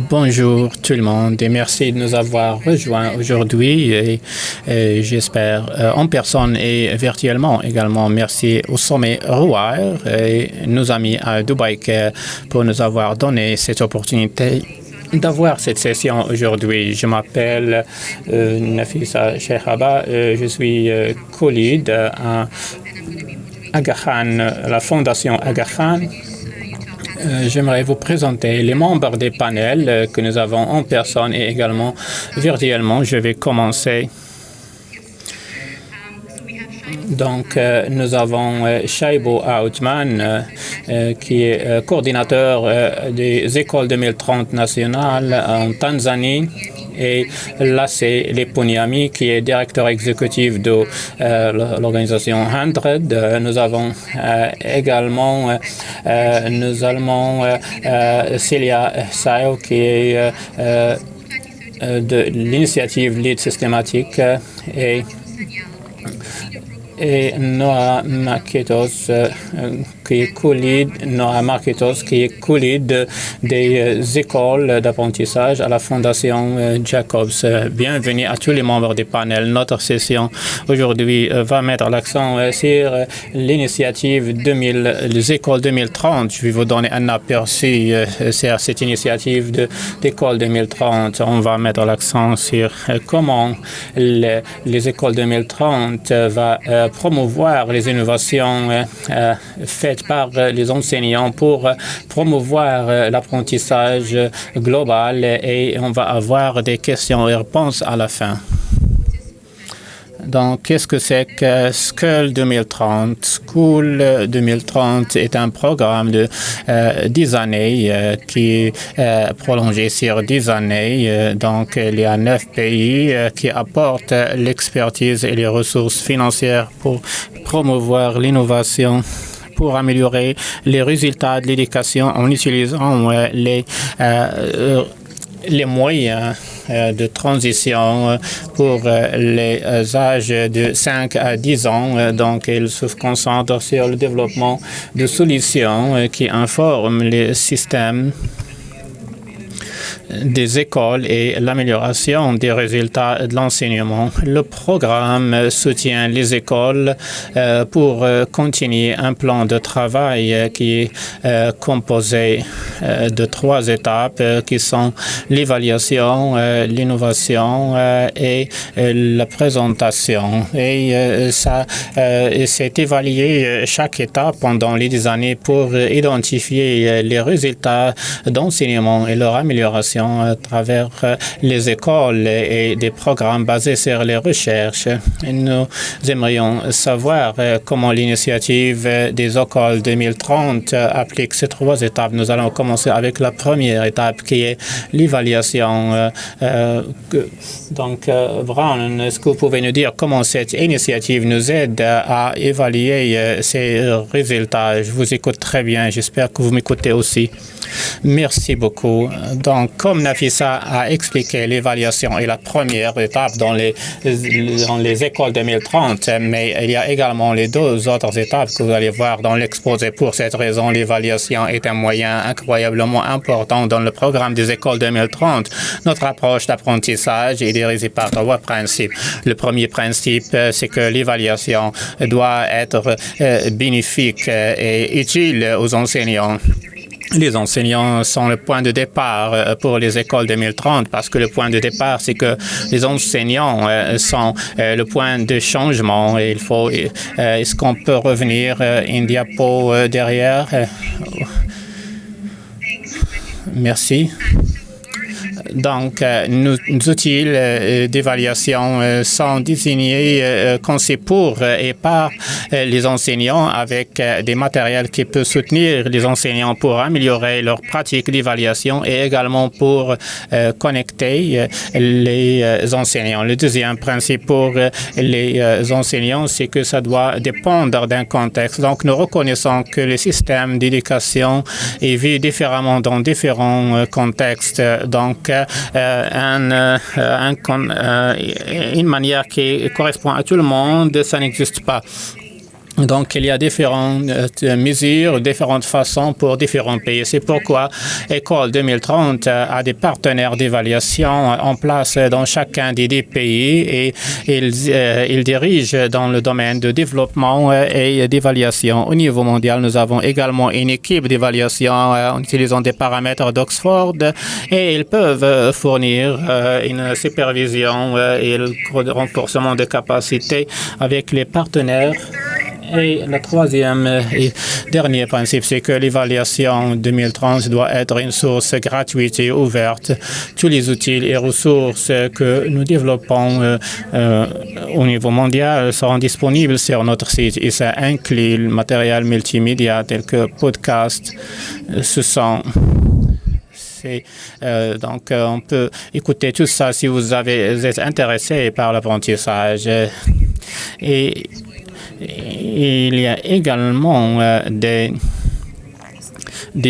Bonjour tout le monde et merci de nous avoir rejoints aujourd'hui et j'espère en personne et virtuellement également. Merci au sommet Rewire et nos amis à Dubai pour nous avoir donné cette opportunité d'avoir cette session aujourd'hui. Je m'appelle Nafisa Cheikhaba, je suis co-lead à Aga Khan, la fondation Aga Khan. J'aimerais vous présenter les membres des panels que nous avons en personne et également virtuellement. Je vais commencer. Donc, nous avons Shaibo Aoutman, qui est coordinateur des écoles 2030 nationales en Tanzanie, et Lassé Leponiami, qui est directeur exécutif de l'organisation 100. Nous avons également Celia Sao, qui est de l'initiative Lead Systématique, et Noah Marketos, qui est co-lead des écoles d'apprentissage à la Fondation Jacobs. Bienvenue à tous les membres du panel. Notre session aujourd'hui va mettre l'accent sur l'initiative des écoles 2030. Je vais vous donner un aperçu sur cette initiative d'école 2030. On va mettre l'accent sur comment les écoles 2030 va promouvoir les innovations faites par les enseignants pour promouvoir l'apprentissage global, et on va avoir des questions et réponses à la fin. Donc, qu'est-ce que c'est que School 2030? School 2030 est un programme de 10 années qui est prolongé sur 10 années. Donc, il y a 9 pays qui apportent l'expertise et les ressources financières pour promouvoir l'innovation, pour améliorer les résultats de l'éducation en utilisant les moyens de transition pour les âges de 5 à 10 ans. Donc, il se concentre sur le développement de solutions qui informent les systèmes des écoles et l'amélioration des résultats de l'enseignement. Le programme soutient les écoles pour continuer un plan de travail qui est composé de 3 étapes qui sont l'évaluation, l'innovation et la présentation. Et c'est évalué chaque étape pendant les 10 années pour identifier les résultats d'enseignement et leur amélioration à travers les écoles et des programmes basés sur les recherches. Nous aimerions savoir comment l'initiative des écoles 2030 applique ces 3 étapes. Nous allons commencer avec la première étape qui est l'évaluation. Donc, Brown, est-ce que vous pouvez nous dire comment cette initiative nous aide à évaluer ces résultats? Je vous écoute très bien. J'espère que vous m'écoutez aussi. Merci beaucoup. Donc, comme Nafisa a expliqué, l'évaluation est la première étape dans les écoles 2030, mais il y a également les 2 autres étapes que vous allez voir dans l'exposé. Pour cette raison, l'évaluation est un moyen incroyablement important dans le programme des écoles 2030. Notre approche d'apprentissage est dirigée par 3 principes. Le premier principe, c'est que l'évaluation doit être bénéfique et utile aux enseignants. Les enseignants sont le point de départ pour les écoles 2030 parce que le point de départ, c'est que les enseignants sont le point de changement. Et il faut, est-ce qu'on peut revenir une diapo derrière? Merci. Donc, nos outils d'évaluation sont désignés, conçus pour et par les enseignants avec des matériels qui peuvent soutenir les enseignants pour améliorer leur pratique d'évaluation et également pour connecter les enseignants. Le deuxième principe pour les enseignants, c'est que ça doit dépendre d'un contexte. Donc, nous reconnaissons que le système d'éducation est vu différemment dans différents contextes. Donc, une manière qui correspond à tout le monde, ça n'existe pas. Donc, il y a différentes mesures, différentes façons pour différents pays. C'est pourquoi École 2030 a des partenaires d'évaluation en place dans chacun des 10 pays et ils dirigent dans le domaine de développement et d'évaluation. Au niveau mondial, nous avons également une équipe d'évaluation en utilisant des paramètres d'Oxford et ils peuvent fournir une supervision et le renforcement des capacités avec les partenaires. Et le troisième et dernier principe, c'est que l'évaluation 2030 doit être une source gratuite et ouverte. Tous les outils et ressources que nous développons au niveau mondial seront disponibles sur notre site et ça inclut le matériel multimédia tel que podcast. Donc, on peut écouter tout ça si vous êtes intéressé par l'apprentissage. Et il y a également des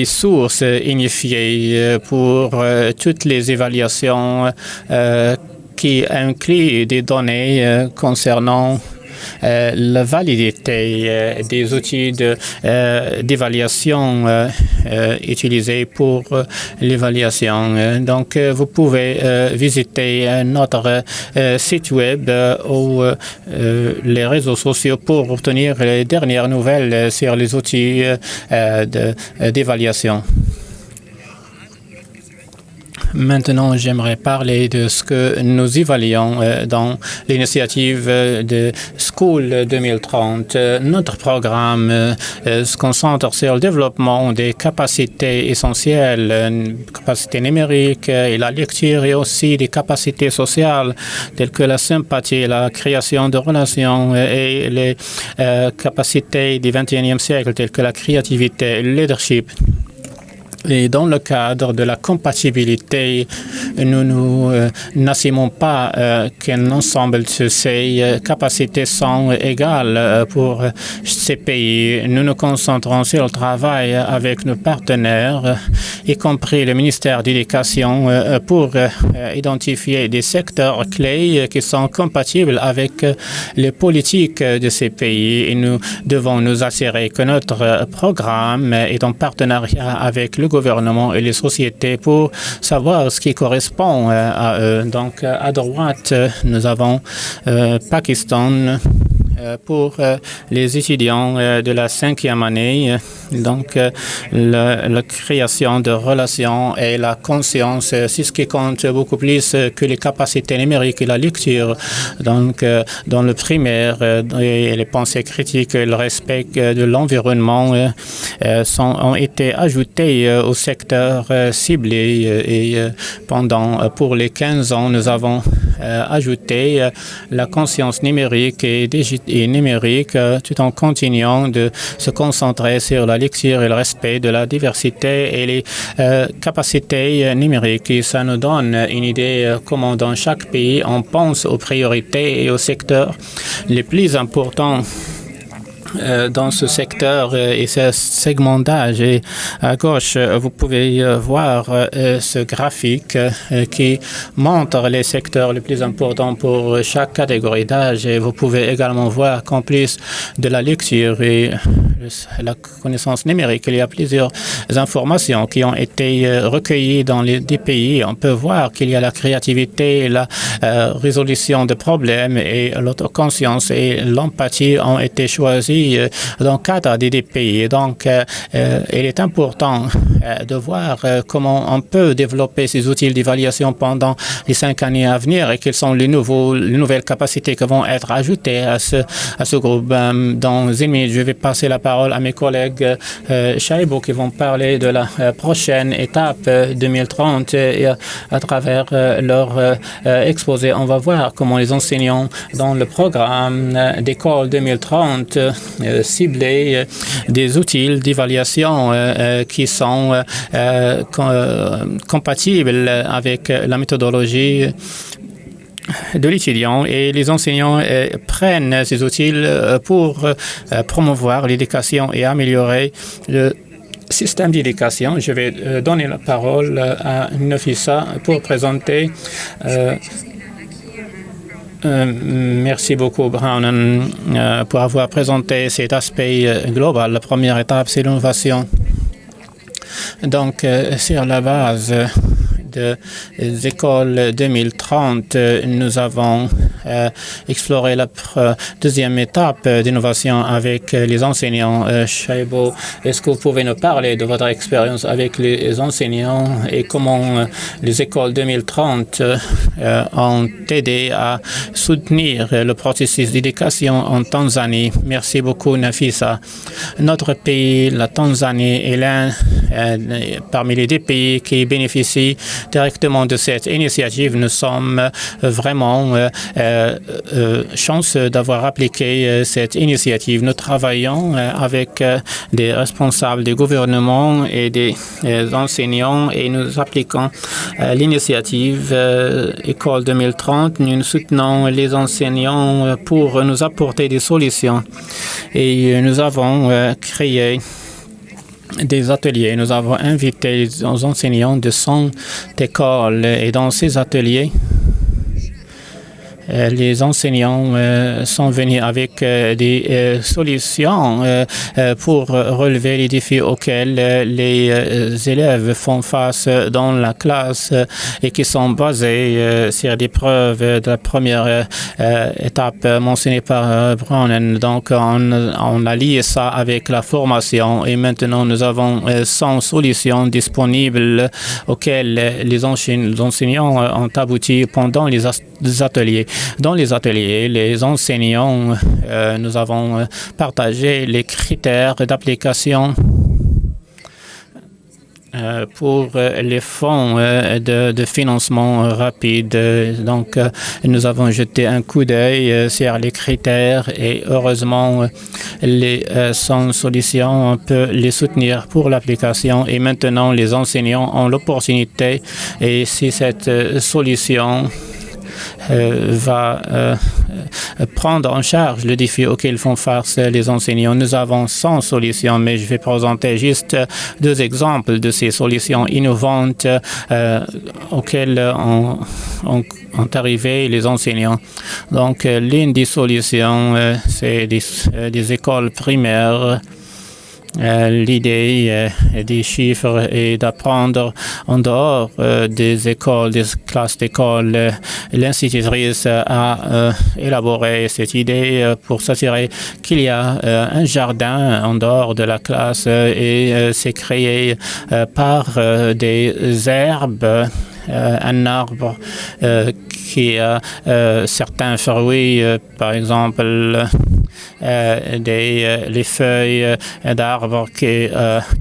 sources unifiées pour toutes les évaluations qui incluent des données concernant la validité des outils d'évaluation utilisés pour l'évaluation. Donc, vous pouvez visiter notre site web ou les réseaux sociaux pour obtenir les dernières nouvelles sur les outils d'évaluation. Maintenant, j'aimerais parler de ce que nous évaluons dans l'initiative de School 2030. Notre programme se concentre sur le développement des capacités essentielles, capacités numériques et la lecture et aussi des capacités sociales telles que la sympathie, la création de relations et les capacités du XXIe siècle telles que la créativité et le leadership. Et dans le cadre de la compatibilité, nous n'assumons pas qu'un ensemble de ces capacités sont égales pour ces pays. Nous nous concentrons sur le travail avec nos partenaires, y compris le ministère de l'Éducation, pour identifier des secteurs clés qui sont compatibles avec les politiques de ces pays. Et nous devons nous assurer que notre programme est en partenariat avec le gouvernement et les sociétés pour savoir ce qui correspond à eux. Donc, à droite, nous avons Pakistan pour les étudiants de la 5e année. Donc, la création de relations et la conscience, c'est ce qui compte beaucoup plus que les capacités numériques et la lecture. Donc, dans le primaire, les pensées critiques et le respect de l'environnement ont été ajoutés au secteur ciblé. Et pour les 15 ans, nous avons ajouté la conscience numérique et numérique tout en continuant de se concentrer sur la lecture et le respect de la diversité et les capacités numériques. Et ça nous donne une idée comment dans chaque pays on pense aux priorités et aux secteurs les plus importants dans ce secteur et ce segment d'âge. Et à gauche, vous pouvez voir ce graphique qui montre les secteurs les plus importants pour chaque catégorie d'âge. Et vous pouvez également voir qu'en plus de la lecture et la connaissance numérique, il y a plusieurs informations qui ont été recueillies dans les 10 pays. On peut voir qu'il y a la créativité, la résolution de problèmes et l'autoconscience et l'empathie ont été choisis dans le cadre des pays. Donc, il est important de voir comment on peut développer ces outils d'évaluation pendant les 5 années à venir et quelles sont les nouvelles capacités qui vont être ajoutées à ce groupe. Dans une minute, je vais passer la parole à mes collègues Shaibou qui vont parler de la prochaine étape 2030 et à travers leur exposé, on va voir comment les enseignants dans le programme d'école 2030 cibler des outils d'évaluation qui sont compatibles avec la méthodologie de l'étudiant et les enseignants prennent ces outils pour promouvoir l'éducation et améliorer le système d'éducation. Je vais donner la parole à Nafisa pour présenter Merci beaucoup, Brown, pour avoir présenté cet aspect global. La première étape, c'est l'innovation. Donc, sur la base des écoles 2030, nous avons exploré la deuxième étape d'innovation avec les enseignants. Shaibo, est-ce que vous pouvez nous parler de votre expérience avec les enseignants et comment les écoles 2030 ont aidé à soutenir le processus d'éducation en Tanzanie? Merci beaucoup, Nafisa. Notre pays, la Tanzanie, est l'un parmi les 10 pays qui bénéficient directement de cette initiative. Nous sommes vraiment chanceux d'avoir appliqué cette initiative. Nous travaillons avec des responsables des gouvernements et des enseignants et nous appliquons l'initiative École 2030. Nous soutenons les enseignants pour nous apporter des solutions et nous avons créé des ateliers. Nous avons invité les enseignants de 100 écoles et dans ces ateliers, les enseignants sont venus avec des solutions pour relever les défis auxquels les élèves font face dans la classe et qui sont basés sur des preuves de la première étape mentionnée par Brown. Donc, on a lié ça avec la formation et maintenant nous avons 100 solutions disponibles auxquelles les enseignants ont abouti pendant les ateliers. Dans les ateliers, les enseignants, nous avons partagé les critères d'application pour les fonds de financement rapide. Donc, nous avons jeté un coup d'œil sur les critères et heureusement, les 100 solutions, on peut les soutenir pour l'application et maintenant, les enseignants ont l'opportunité et si cette solution va prendre en charge le défi auquel font face les enseignants. Nous avons 100 solutions, mais je vais présenter juste 2 exemples de ces solutions innovantes auxquelles ont arrivé les enseignants. Donc, l'une des solutions, c'est des écoles primaires. L'idée des chiffres est d'apprendre en dehors des écoles, des classes d'école. L'institutrice a élaboré cette idée pour s'assurer qu'il y a un jardin en dehors de la classe et c'est créé par des herbes. Un arbre qui a certains fruits, par exemple les feuilles d'arbres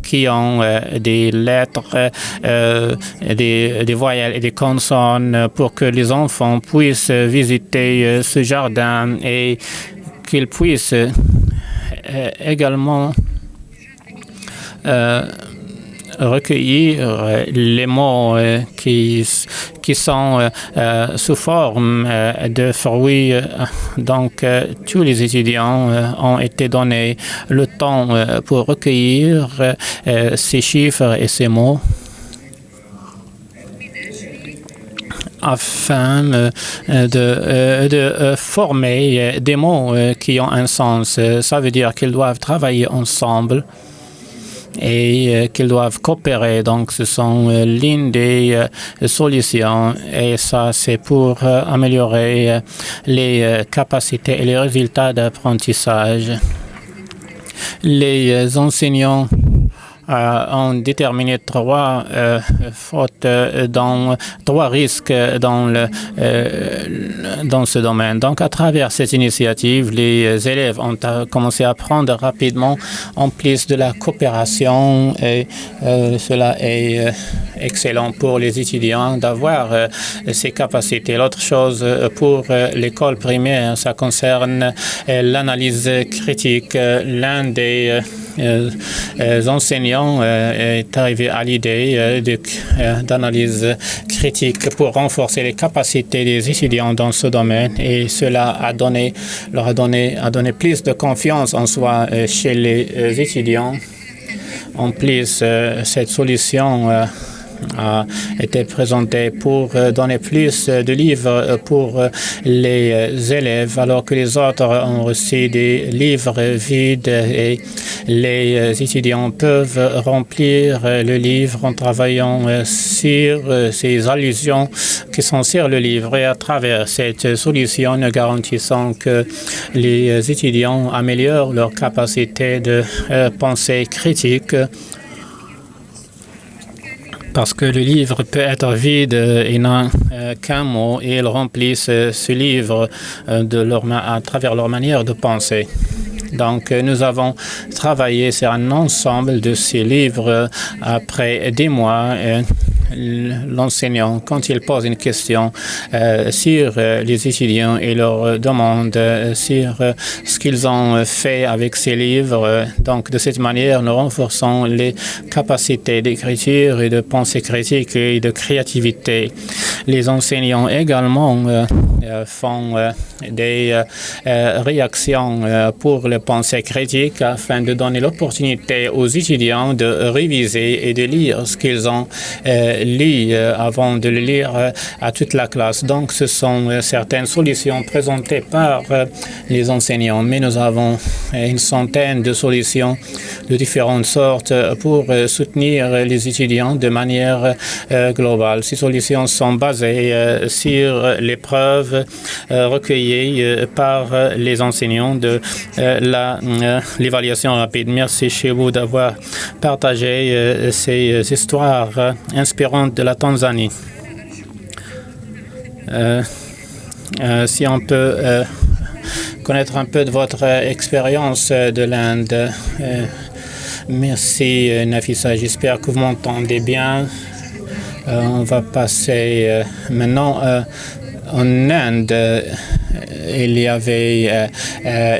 qui ont des lettres, des voyelles et des consonnes pour que les enfants puissent visiter ce jardin et qu'ils puissent également recueillir les mots qui sont sous forme de fruits. Donc, tous les étudiants ont été donnés le temps pour recueillir ces chiffres et ces mots afin de former des mots qui ont un sens. Ça veut dire qu'ils doivent travailler ensemble et qu'ils doivent coopérer. Donc, ce sont l'une des solutions et ça, c'est pour améliorer les capacités et les résultats d'apprentissage. Les enseignants ont déterminé 3 fautes, dans 3 risques dans ce domaine. Donc, à travers cette initiative, les élèves ont commencé à apprendre rapidement en plus de la coopération et cela est excellent pour les étudiants d'avoir ces capacités. L'autre chose pour l'école primaire, ça concerne l'analyse critique. L'un des enseignants est arrivé à l'idée d'analyse critique pour renforcer les capacités des étudiants dans ce domaine et cela leur a donné plus de confiance en soi chez les étudiants. En plus, cette solution a été présenté pour donner plus de livres pour les élèves, alors que les autres ont reçu des livres vides et les étudiants peuvent remplir le livre en travaillant sur ces allusions qui sont sur le livre et à travers cette solution, nous garantissons que les étudiants améliorent leur capacité de pensée critique. Parce que le livre peut être vide et n'a qu'un mot, et ils remplissent ce livre à travers leur manière de penser. Donc, nous avons travaillé sur un ensemble de ces livres après des mois. L'enseignant, quand il pose une question sur les étudiants et leur demande sur ce qu'ils ont fait avec ces livres. Donc, de cette manière, nous renforçons les capacités d'écriture et de pensée critique et de créativité. Les enseignants également font des réactions pour la pensée critique afin de donner l'opportunité aux étudiants de réviser et de lire ce qu'ils ont lu avant de le lire à toute la classe. Donc, ce sont certaines solutions présentées par les enseignants, mais nous avons une centaine de solutions de différentes sortes pour soutenir les étudiants de manière globale. Ces solutions sont basées sur les preuves recueillies par les enseignants de l'évaluation rapide. Merci chez vous d'avoir partagé ces histoires inspirantes de la Tanzanie. Si on peut connaître un peu de votre expérience de l'Inde. Merci Nafisa, j'espère que vous m'entendez bien. On va passer maintenant en Inde. Il y avait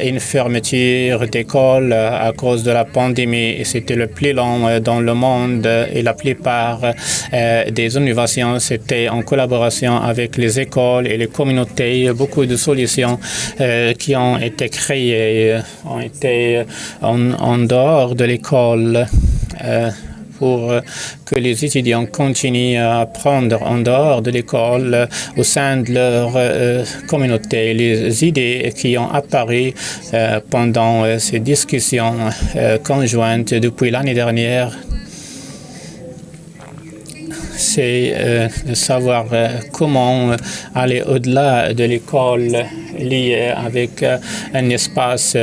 une fermeture d'école à cause de la pandémie et c'était le plus long dans le monde et la plupart des innovations c'était en collaboration avec les écoles et les communautés. Beaucoup de solutions qui ont été créées ont été en dehors de l'école. Pour que les étudiants continuent à apprendre en dehors de l'école au sein de leur communauté. Les idées qui ont apparu pendant ces discussions conjointes depuis l'année dernière, c'est de savoir comment aller au-delà de l'école liée avec un espace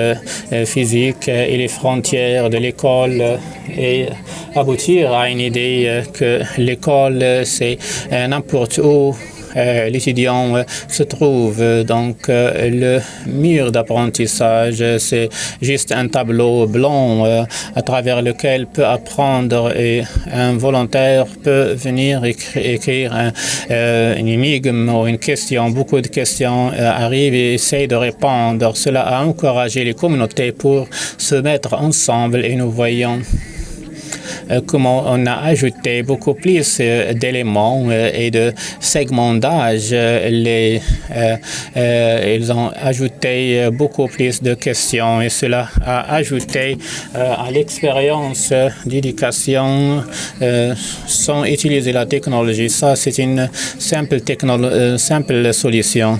physique et les frontières de l'école et aboutir à une idée que l'école, c'est n'importe où l'étudiant se trouve. Donc, le mur d'apprentissage, c'est juste un tableau blanc à travers lequel peut apprendre et un volontaire peut venir écrire une énigme ou une question. Beaucoup de questions arrivent et essayent de répondre. Cela a encouragé les communautés pour se mettre ensemble et nous voyons comment on a ajouté beaucoup plus d'éléments et de segments d'âge. Ils ont ajouté beaucoup plus de questions et cela a ajouté à l'expérience d'éducation sans utiliser la technologie. Ça, c'est une simple solution.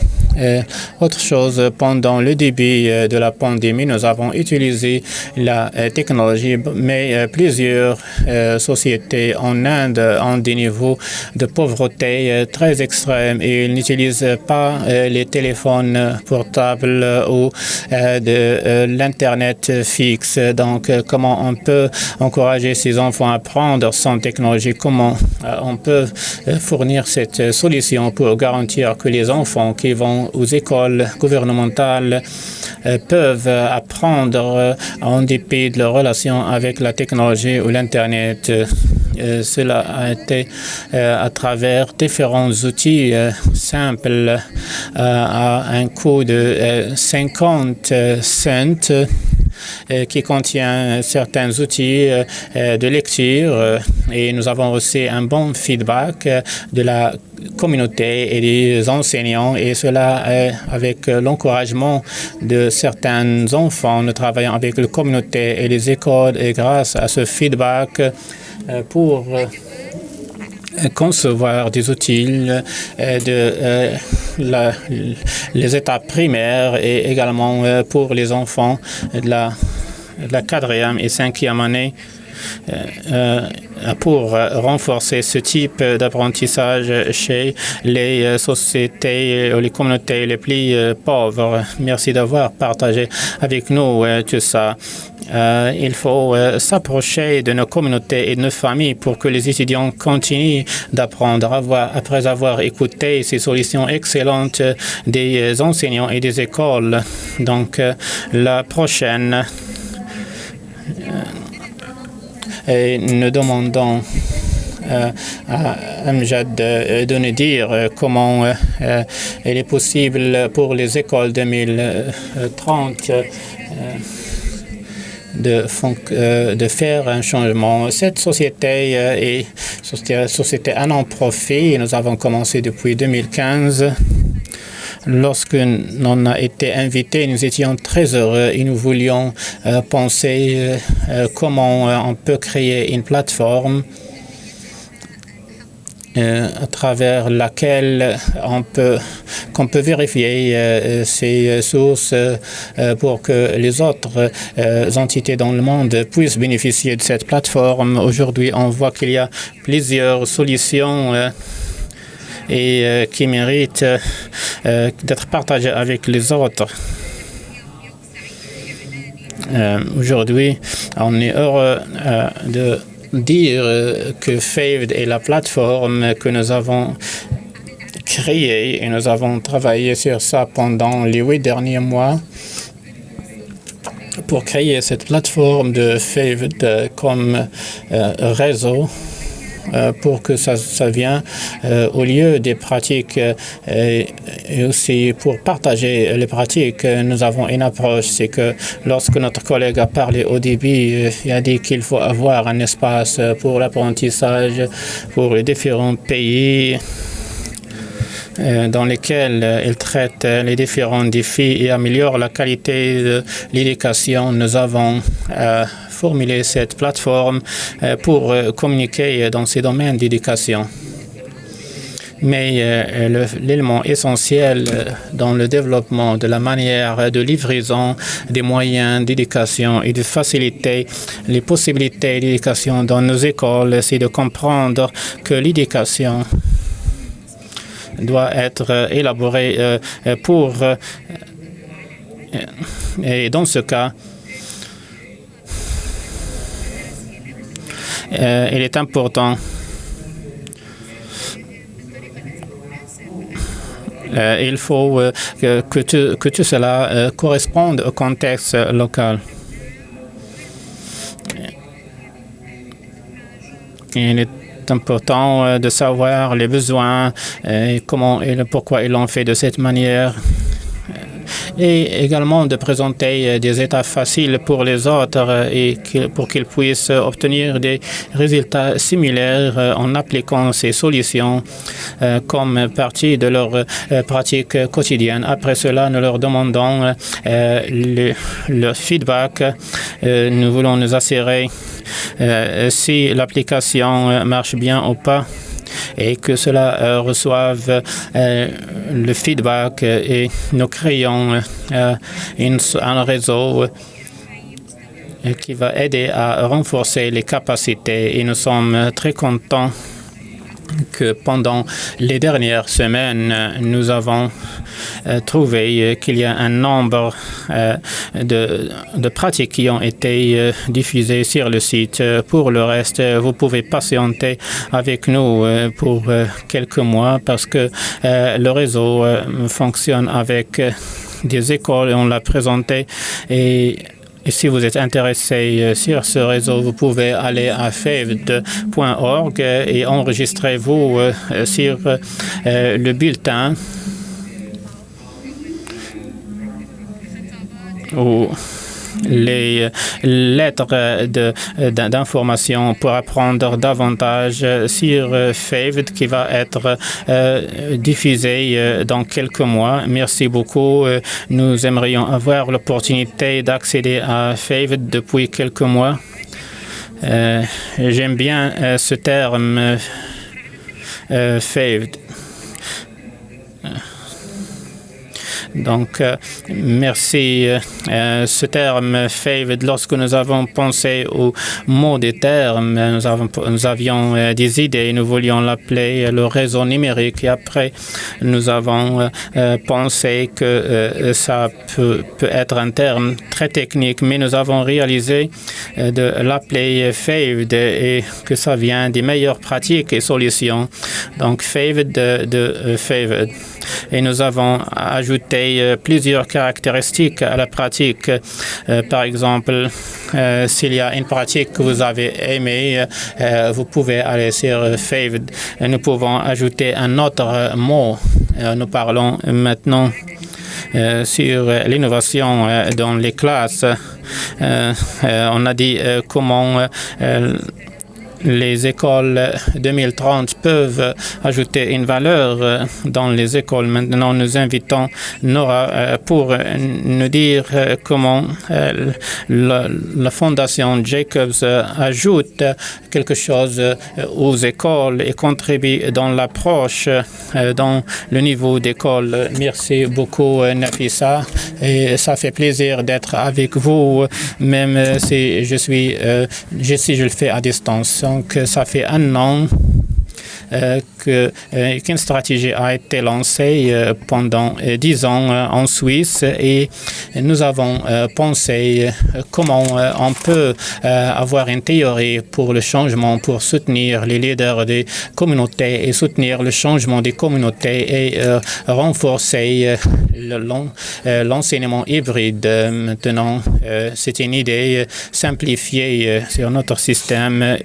Autre chose, pendant le début de la pandémie, nous avons utilisé la technologie, mais plusieurs sociétés en Inde ont des niveaux de pauvreté très extrêmes et ils n'utilisent pas les téléphones portables ou de l'Internet fixe. Donc, comment on peut encourager ces enfants à apprendre sans technologie? Comment on peut fournir cette solution pour garantir que les enfants qui vont aux écoles gouvernementales peuvent apprendre en dépit de leur relation avec la technologie ou l'Internet. Cela a été à travers différents outils simples à un coût de 50 cents qui contient certains outils de lecture et nous avons reçu un bon feedback de la communauté et des enseignants et cela avec l'encouragement de certains enfants. Nous travaillons avec la communauté et les écoles et grâce à ce feedback pour concevoir des outils les étapes primaires et également pour les enfants de la 4e et 5e année pour renforcer ce type d'apprentissage chez les sociétés ou les communautés les plus pauvres. Merci d'avoir partagé avec nous tout ça. Il faut s'approcher de nos communautés et de nos familles pour que les étudiants continuent d'apprendre après avoir écouté ces solutions excellentes des enseignants et des écoles. Donc, la prochaine, nous demandons à Amjad de nous dire comment il est possible pour les écoles 2030 de faire un changement. Cette société est société à non-profit. Nous avons commencé depuis 2015. Lorsque l'on a été invités, nous étions très heureux et nous voulions penser comment on peut créer une plateforme à travers laquelle qu'on peut vérifier ces sources pour que les autres entités dans le monde puissent bénéficier de cette plateforme. Aujourd'hui, on voit qu'il y a plusieurs solutions et qui méritent d'être partagées avec les autres. Aujourd'hui, on est heureux de dire que FAVED est la plateforme que nous avons créée et nous avons travaillé sur ça pendant les 8 derniers mois pour créer cette plateforme de FAVED comme réseau pour que ça vienne au lieu des pratiques et aussi pour partager les pratiques. Nous avons une approche, c'est que lorsque notre collègue a parlé au début, il a dit qu'il faut avoir un espace pour l'apprentissage pour les différents pays dans lesquels il traite les différents défis et améliore la qualité de l'éducation. Nous avons formulé cette plateforme pour communiquer dans ces domaines d'éducation. Mais l'élément essentiel dans le développement de la manière de livraison des moyens d'éducation et de faciliter les possibilités d'éducation dans nos écoles, c'est de comprendre que l'éducation doit être élaborée pour... et dans ce cas, il est important il faut que tout cela corresponde au contexte local. Il est important de savoir les besoins et comment et pourquoi ils l'ont fait de cette manière. Et également de présenter des étapes faciles pour les autres et pour qu'ils puissent obtenir des résultats similaires en appliquant ces solutions comme partie de leur pratique quotidienne. Après cela, nous leur demandons le feedback. Nous voulons nous assurer si l'application marche bien ou pas, et que cela reçoive le feedback et nous créons un réseau qui va aider à renforcer les capacités et nous sommes très contents que pendant les dernières semaines, nous avons trouvé qu'il y a un nombre de pratiques qui ont été diffusées sur le site. Pour le reste, vous pouvez patienter avec nous pour quelques mois parce que le réseau fonctionne avec des écoles et on l'a présenté. Et si vous êtes intéressé sur ce réseau, vous pouvez aller à faved.org et enregistrez-vous sur le bulletin ou les lettres d'information pour apprendre davantage sur FAVED qui va être diffusé dans quelques mois. Merci beaucoup. Nous aimerions avoir l'opportunité d'accéder à FAVED depuis quelques mois. J'aime bien ce terme FAVED. Donc, merci. Ce terme FAVED, lorsque nous avons pensé au mot des termes, nous avions des idées, nous voulions l'appeler le réseau numérique. Et après, nous avons pensé que ça peut être un terme très technique, mais nous avons réalisé de l'appeler FAVED et que ça vient des meilleures pratiques et solutions. Donc, FAVED de FAVED. Et nous avons ajouté plusieurs caractéristiques à la pratique. Par exemple, s'il y a une pratique que vous avez aimée, vous pouvez aller sur FAVED. Nous pouvons ajouter un autre mot. Nous parlons maintenant sur l'innovation dans les classes. On a dit comment les écoles 2030 peuvent ajouter une valeur dans les écoles. Maintenant, nous invitons Nora pour nous dire comment la Fondation Jacobs ajoute quelque chose aux écoles et contribue dans l'approche dans le niveau d'école. Merci beaucoup, Nafisa. Et ça fait plaisir d'être avec vous, même si je le fais à distance. Donc, ça fait un an qu'une stratégie a été lancée pendant 10 ans en Suisse et nous avons pensé comment on peut avoir une théorie pour le changement, pour soutenir les leaders des communautés et soutenir le changement des communautés et renforcer l'enseignement hybride. Maintenant, c'est une idée simplifiée sur notre système.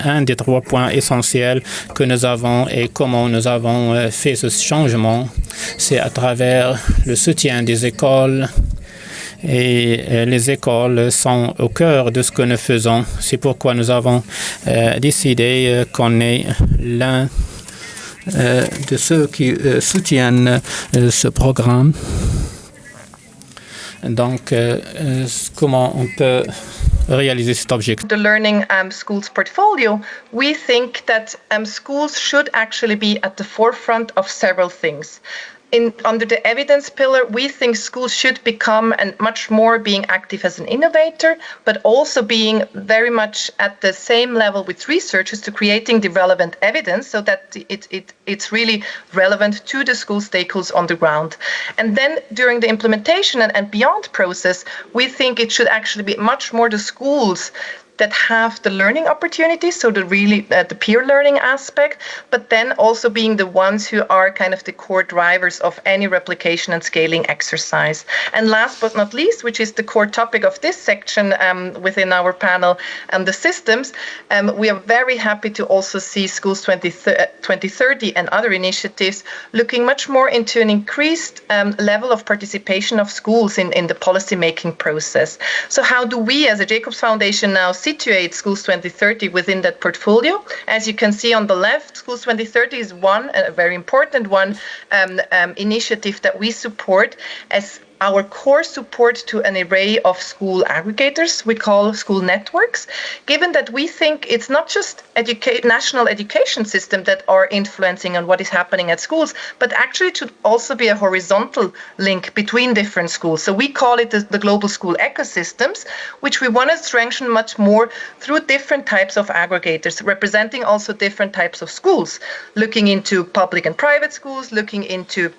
Un des 3 points essentiels que nous avons et comment nous avons fait ce changement, c'est à travers le soutien des écoles. Et les écoles sont au cœur de ce que nous faisons. C'est pourquoi nous avons décidé qu'on est l'un de ceux qui soutiennent ce programme. Donc, comment on peut réaliser cet objectif? The Learning Schools portfolio, we think that schools should actually be at the forefront of several things. Under the evidence pillar, we think schools should become and much more being active as an innovator, but also being very much at the same level with researchers to creating the relevant evidence so that it's really relevant to the school stakeholders on the ground. And then during the implementation and beyond process, we think it should actually be much more the schools that have the learning opportunities, so the peer learning aspect, but then also being the ones who are kind of the core drivers of any replication and scaling exercise. And last but not least, which is the core topic of this section within our panel, the systems, we are very happy to also see Schools 2030 and other initiatives looking much more into an increased level of participation of schools in the policy-making process. So how do we as a Jacobs Foundation now situate Schools 2030 within that portfolio? As you can see on the left, Schools 2030 is a very important initiative that we support as our core support to an array of school aggregators we call school networks, given that we think it's not just national education system that are influencing on what is happening at schools, but actually it should also be a horizontal link between different schools. So we call it the global school ecosystems, which we want to strengthen much more through different types of aggregators, representing also different types of schools, looking into public and private schools, looking into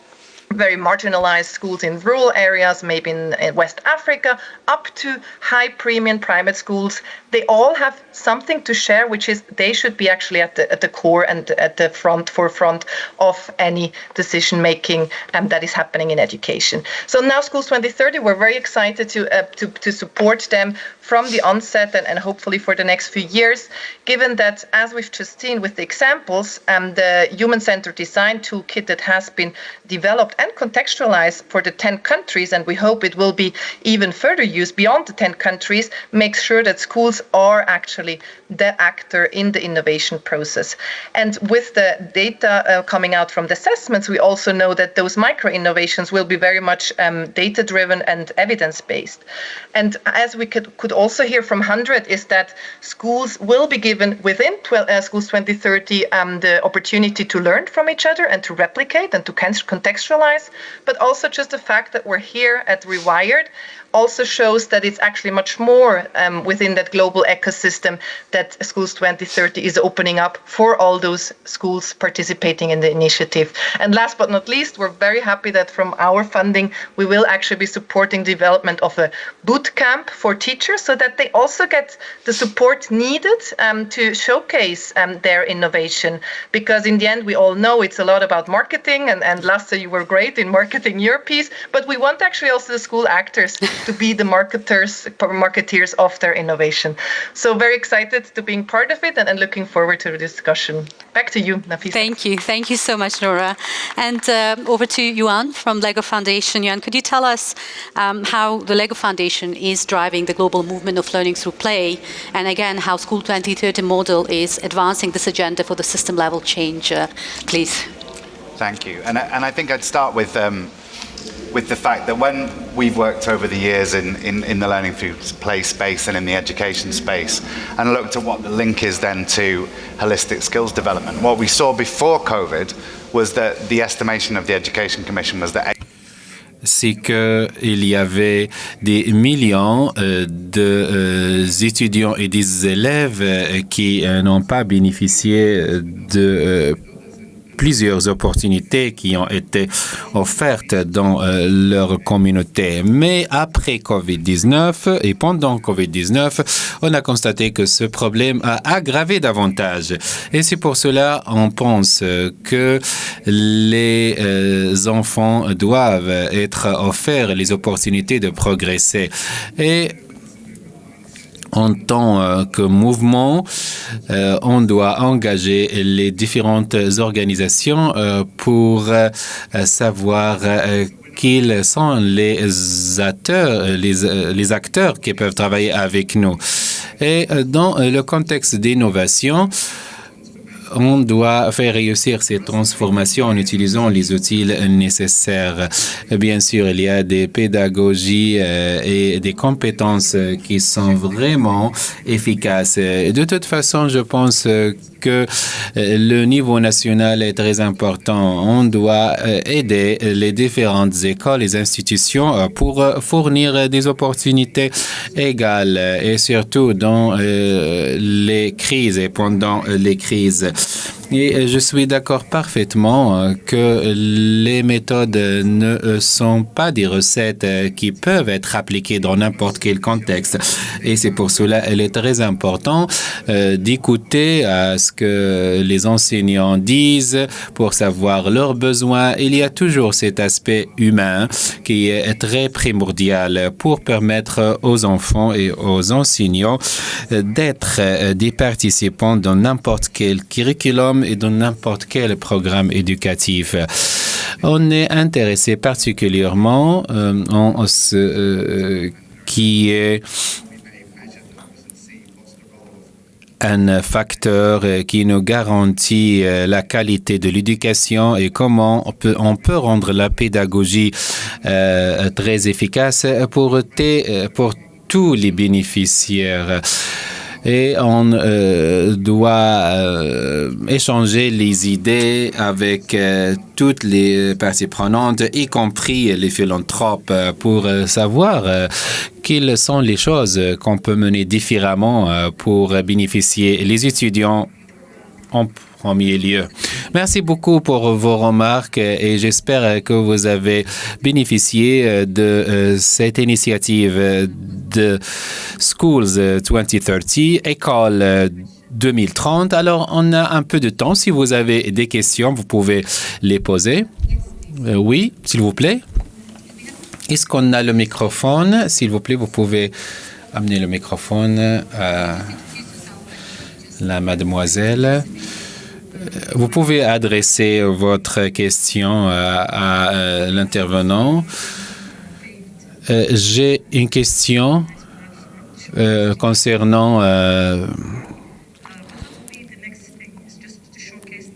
very marginalized schools in rural areas, maybe in West Africa, up to high premium private schools. They all have something to share, which is they should be actually at the core and at the forefront of any decision making that is happening in education. So now Schools 2030, we're very excited to support them from the onset and hopefully for the next few years, given that, as we've just seen with the examples, the human-centered design toolkit that has been developed and contextualized for the 10 countries, and we hope it will be even further used beyond the 10 countries, makes sure that schools are actually the actor in the innovation process. And with the data coming out from the assessments, we also know that those micro innovations will be very much data-driven and evidence-based. And as we could also hear from 100 is that schools will be given within Schools 2030 the opportunity to learn from each other and to replicate and to contextualize, but also just the fact that we're here at Rewired also shows that it's actually much more within that global ecosystem that Schools 2030 is opening up for all those schools participating in the initiative. And last but not least, we're very happy that from our funding, we will actually be supporting development of a boot camp for teachers so that they also get the support needed to showcase their innovation. Because in the end, we all know it's a lot about marketing, and Lasse, you were great in marketing your piece, but we want actually also the school actors to be the marketeers of their innovation. So very excited to being part of it and looking forward to the discussion. Back to you, Nafisa. Thank you so much, Nora. And over to Yuan from LEGO Foundation. Yuan, could you tell us how the LEGO Foundation is driving the global movement of learning through play, and again, how School 2030 model is advancing this agenda for the system level change, please? Thank you. And I think I'd start with the fact that when we've worked over the years in the learning through play space and in the education space and looked at what the link is then to holistic skills development, what we saw before COVID was that the estimation of the Education Commission was that c'est qu'il y avait des millions d'étudiants et des élèves qui n'ont pas bénéficié de plusieurs opportunités qui ont été offertes dans leur communauté. Mais après COVID-19 et pendant COVID-19, on a constaté que ce problème a aggravé davantage. Et c'est pour cela qu'on pense que les enfants doivent être offerts les opportunités de progresser. Et en tant que mouvement, on doit engager les différentes organisations pour savoir quels sont les acteurs qui peuvent travailler avec nous. Et dans le contexte d'innovation, on doit faire réussir ces transformations en utilisant les outils nécessaires. Bien sûr, il y a des pédagogies et des compétences qui sont vraiment efficaces. De toute façon, je pense que le niveau national est très important. On doit aider les différentes écoles, les institutions pour fournir des opportunités égales et surtout dans les crises et pendant les crises. Et je suis d'accord parfaitement que les méthodes ne sont pas des recettes qui peuvent être appliquées dans n'importe quel contexte. Et c'est pour cela qu'il est très important d'écouter à ce que les enseignants disent pour savoir leurs besoins. Il y a toujours cet aspect humain qui est très primordial pour permettre aux enfants et aux enseignants d'être des participants dans n'importe quel curriculum et dans n'importe quel programme éducatif. On est intéressé particulièrement en ce qui est un facteur qui nous garantit la qualité de l'éducation et comment on peut rendre la pédagogie très efficace pour tous les bénéficiaires. Et on doit échanger les idées avec toutes les parties prenantes, y compris les philanthropes, pour savoir quelles sont les choses qu'on peut mener différemment pour bénéficier les étudiants en premier lieu. Merci beaucoup pour vos remarques et j'espère que vous avez bénéficié de cette initiative de Schools 2030, École 2030. Alors, on a un peu de temps. Si vous avez des questions, vous pouvez les poser. Oui, s'il vous plaît. Est-ce qu'on a le microphone? S'il vous plaît, vous pouvez amener le microphone à la mademoiselle. Vous pouvez adresser votre question à l'intervenant. J'ai une question concernant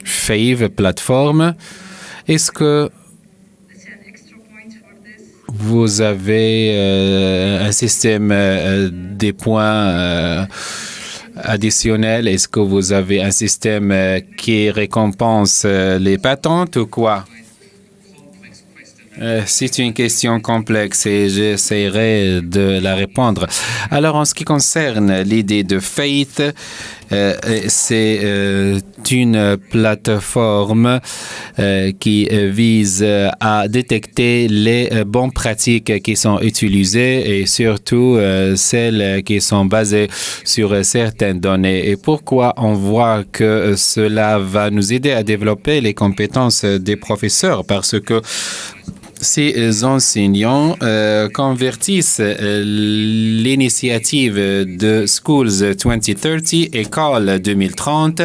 Fave plateforme. Est-ce que vous avez un système des points additionnels? Est-ce que vous avez un système qui récompense les patentes ou quoi? C'est une question complexe et j'essaierai de la répondre. Alors, en ce qui concerne l'idée de Faith, c'est une plateforme qui vise à détecter les bonnes pratiques qui sont utilisées et surtout celles qui sont basées sur certaines données. Et pourquoi on voit que cela va nous aider à développer les compétences des professeurs? Parce que ces enseignants convertissent l'initiative de Schools 2030, École 2030,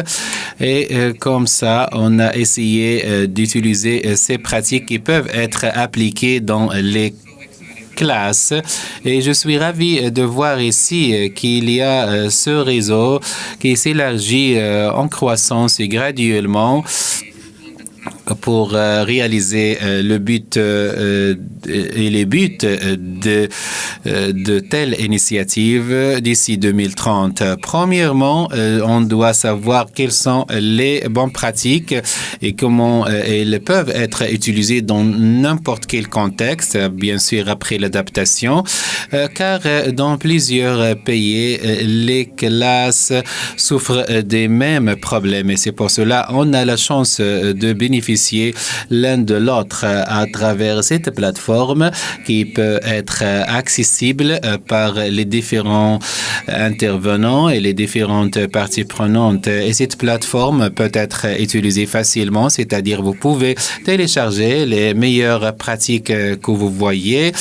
et comme ça, on a essayé d'utiliser ces pratiques qui peuvent être appliquées dans les classes. Et je suis ravi de voir ici qu'il y a ce réseau qui s'élargit en croissance et graduellement pour réaliser le but et les buts de telles initiatives d'ici 2030. Premièrement, on doit savoir quelles sont les bonnes pratiques et comment elles peuvent être utilisées dans n'importe quel contexte, bien sûr après l'adaptation, car dans plusieurs pays, les classes souffrent des mêmes problèmes et c'est pour cela qu'on a la chance de bénéficier l'un de l'autre à travers cette plateforme qui peut être accessible par les différents intervenants et les différentes parties prenantes. Et cette plateforme peut être utilisée facilement, c'est-à-dire vous pouvez télécharger les meilleures pratiques que vous voyez,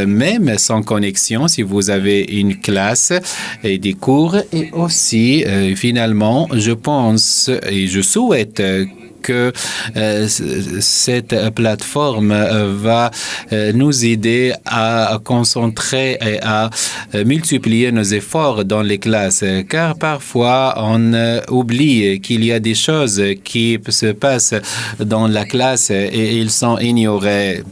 même sans connexion si vous avez une classe et des cours. Et aussi, finalement, je pense et je souhaite que cette plateforme va nous aider à concentrer et à multiplier nos efforts dans les classes, car parfois on oublie qu'il y a des choses qui se passent dans la classe et ils sont ignorés.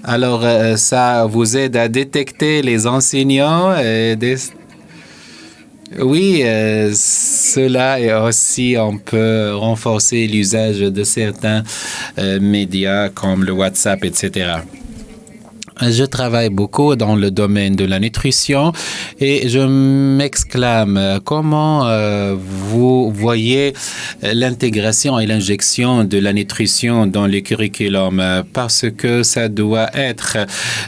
Alors, ça vous aide à détecter les enseignants et Oui, cela et aussi on peut renforcer l'usage de certains médias comme le WhatsApp, etc. Je travaille beaucoup dans le domaine de la nutrition et je m'exclame comment vous voyez l'intégration et l'injection de la nutrition dans le curriculum parce que ça doit être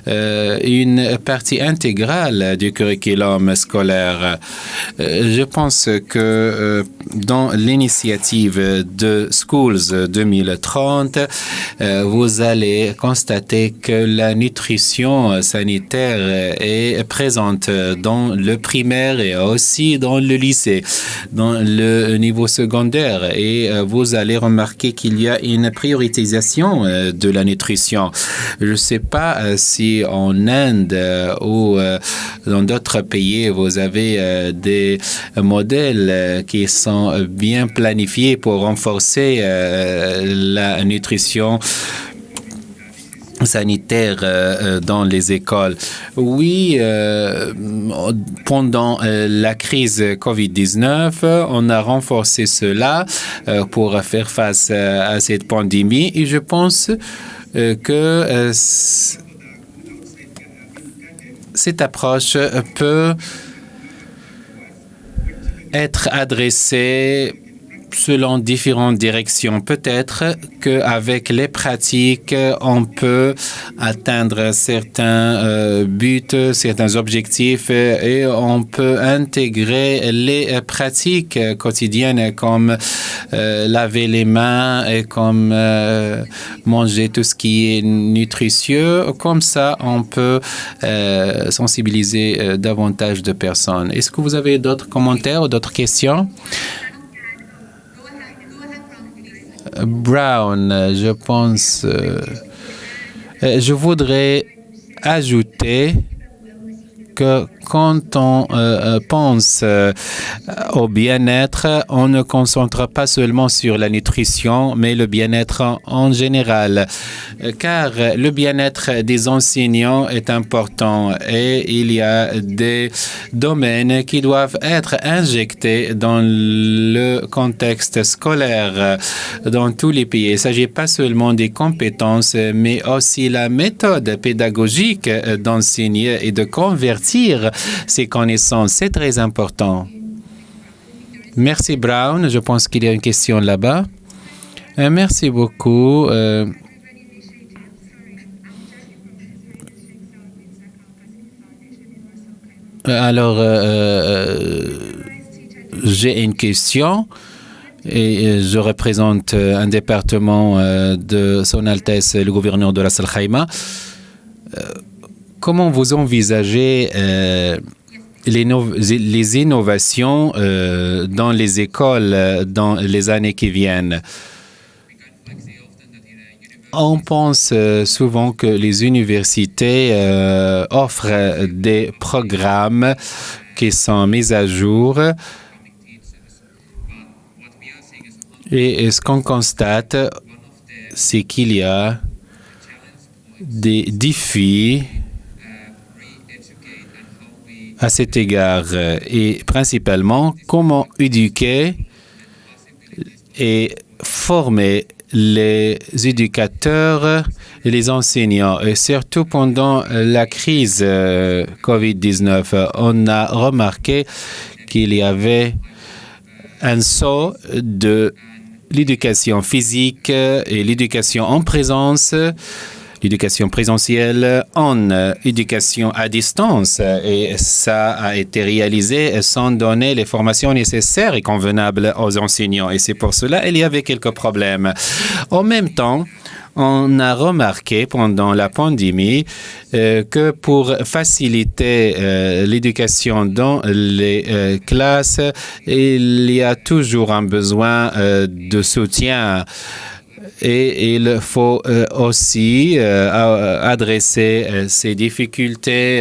une partie intégrale du curriculum scolaire. Je pense que dans l'initiative de Schools 2030, vous allez constater que la nutrition sanitaire est présente dans le primaire et aussi dans le lycée, dans le niveau secondaire. Et vous allez remarquer qu'il y a une prioritisation de la nutrition. Je ne sais pas si en Inde ou dans d'autres pays, vous avez des modèles qui sont bien planifiés pour renforcer la nutrition sanitaire dans les écoles. Oui, pendant la crise COVID-19, on a renforcé cela pour faire face à cette pandémie et je pense que cette approche peut être adressée selon différentes directions. Peut-être qu'avec les pratiques, on peut atteindre certains buts, certains objectifs et on peut intégrer les pratiques quotidiennes comme laver les mains et comme manger tout ce qui est nutritieux. Comme ça, on peut sensibiliser davantage de personnes. Est-ce que vous avez d'autres commentaires ou d'autres questions? Brown, je pense, je voudrais ajouter que quand on pense au bien-être, on ne concentre pas seulement sur la nutrition, mais le bien-être en général. Car le bien-être des enseignants est important et il y a des domaines qui doivent être injectés dans le contexte scolaire dans tous les pays. Il ne s'agit pas seulement des compétences, mais aussi la méthode pédagogique d'enseigner et de convertir ces connaissances. C'est très important. Merci Brown. Je pense qu'il y a une question là-bas. Merci beaucoup. Alors, j'ai une question et je représente un département de Son Altesse, le gouverneur de Ras Al Khaimah. Comment vous envisagez les innovations dans les écoles dans les années qui viennent? On pense souvent que les universités offrent des programmes qui sont mis à jour. Et ce qu'on constate, c'est qu'il y a des défis à cet égard. Et principalement, comment éduquer et former les éducateurs et les enseignants. Et surtout pendant la crise COVID-19, on a remarqué qu'il y avait un saut de l'éducation physique et l'éducation en présence, l'éducation présentielle en éducation à distance. Et ça a été réalisé sans donner les formations nécessaires et convenables aux enseignants. Et c'est pour cela qu'il y avait quelques problèmes. En même temps, on a remarqué pendant la pandémie que pour faciliter l'éducation dans les classes, il y a toujours un besoin de soutien. Et il faut aussi adresser ces difficultés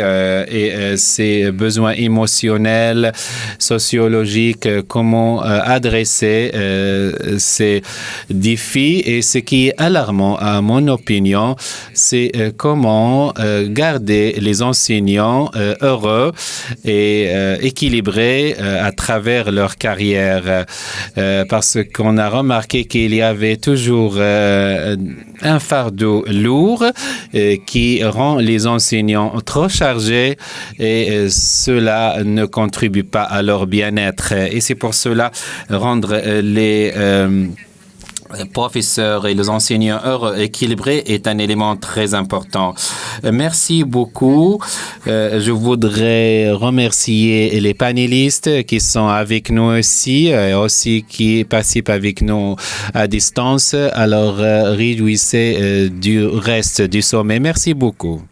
et ces besoins émotionnels, sociologiques, comment adresser ces défis. Et ce qui est alarmant, à mon opinion, c'est comment garder les enseignants heureux et équilibrés à travers leur carrière. Parce qu'on a remarqué qu'il y avait toujours un fardeau lourd qui rend les enseignants trop chargés et cela ne contribue pas à leur bien-être. Et c'est pour cela rendre les professeurs et les enseignants heureux équilibrés est un élément très important. Merci beaucoup. Je voudrais remercier les panélistes qui sont avec nous aussi et aussi qui participent avec nous à distance. Alors, réjouissez du reste du sommet. Merci beaucoup.